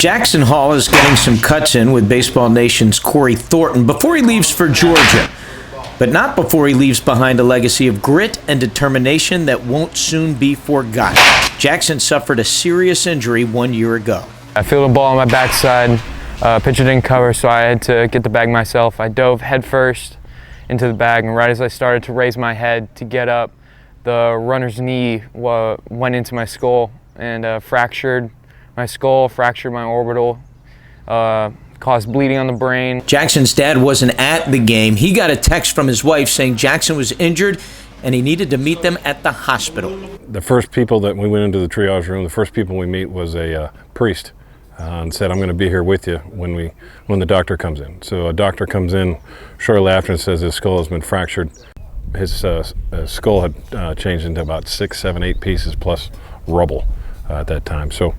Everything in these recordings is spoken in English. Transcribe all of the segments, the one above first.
Jackson Hall is getting some cuts in with Baseball Nation's Corey Thornton before he leaves for Georgia. But not before he leaves behind a legacy of grit and determination that won't soon be forgotten. Jackson suffered a serious injury 1 year ago. I fielded a ball on my backside. Pitcher didn't cover, so I had to get the bag myself. I dove headfirst into the bag, and right as I started to raise my head to get up, the runner's knee went into my skull and fractured my skull, fractured my orbital, caused bleeding on the brain. Jackson's dad wasn't at the game. He got a text from his wife saying Jackson was injured and he needed to meet them at the hospital. The first people that we went into the triage room, the first people we meet was a priest and said, "I'm going to be here with you when the doctor comes in." So a doctor comes in shortly after and says his skull has been fractured. His skull had changed into about 6, 7, 8 pieces plus rubble at that time. So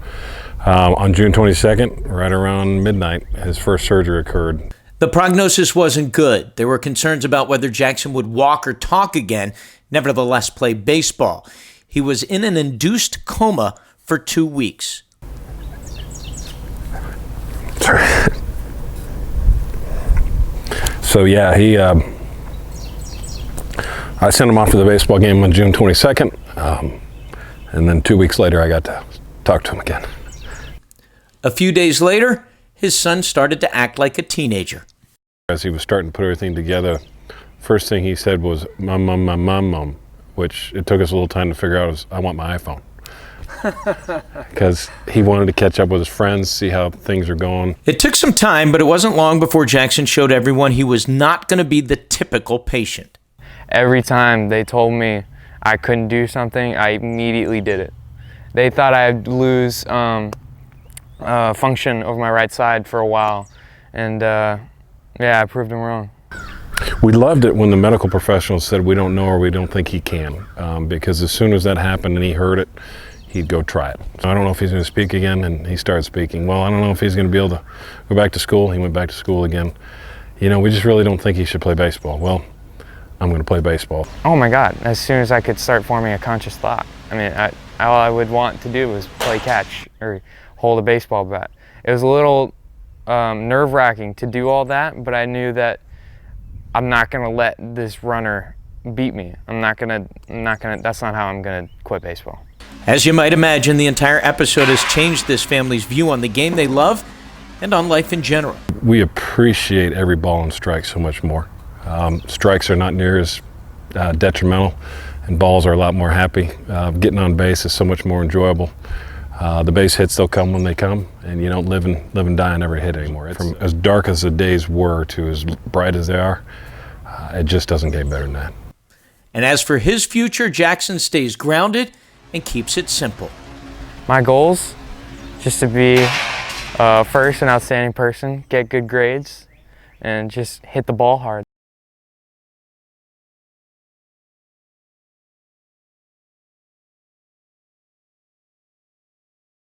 on June 22nd, right around midnight, his first surgery occurred. The prognosis wasn't good. There were concerns about whether Jackson would walk or talk again, nevertheless play baseball. He was in an induced coma for 2 weeks. So yeah, I sent him off to the baseball game on June 22nd, and then 2 weeks later I got to talk to him again. A few days later, his son started to act like a teenager. As he was starting to put everything together, first thing he said was, "Mom, mom, mom, mom, mom," which it took us a little time to figure out was, "I want my iPhone." Because he wanted to catch up with his friends, see how things are going. It took some time, but it wasn't long before Jackson showed everyone he was not going to be the typical patient. Every time they told me I couldn't do something, I immediately did it. They thought I'd lose function over my right side for a while, and yeah, I proved them wrong. We loved it when the medical professionals said we don't know or we don't think he can, because as soon as that happened and he heard it, he'd go try it. I don't know if he's going to speak again, and he started speaking. Well, I don't know if he's going to be able to go back to school. He went back to school again. You know, we just really don't think he should play baseball. Well, I'm going to play baseball. Oh my God, as soon as I could start forming a conscious thought. I mean, all I would want to do was play catch or hold a baseball bat. It was a little nerve-wracking to do all that, but I knew that I'm not going to let this runner beat me. That's not how I'm going to quit baseball. As you might imagine, the entire episode has changed this family's view on the game they love and on life in general. We appreciate every ball and strike so much more. Strikes are not near as detrimental, and balls are a lot more happy. Getting on base is so much more enjoyable. The base hits, they'll come when they come, and you don't live and die on every hit anymore. From as dark as the days were to as bright as they are, it just doesn't get better than that. And as for his future, Jackson stays grounded and keeps it simple. My goals, just to be first an outstanding person, get good grades, and just hit the ball hard.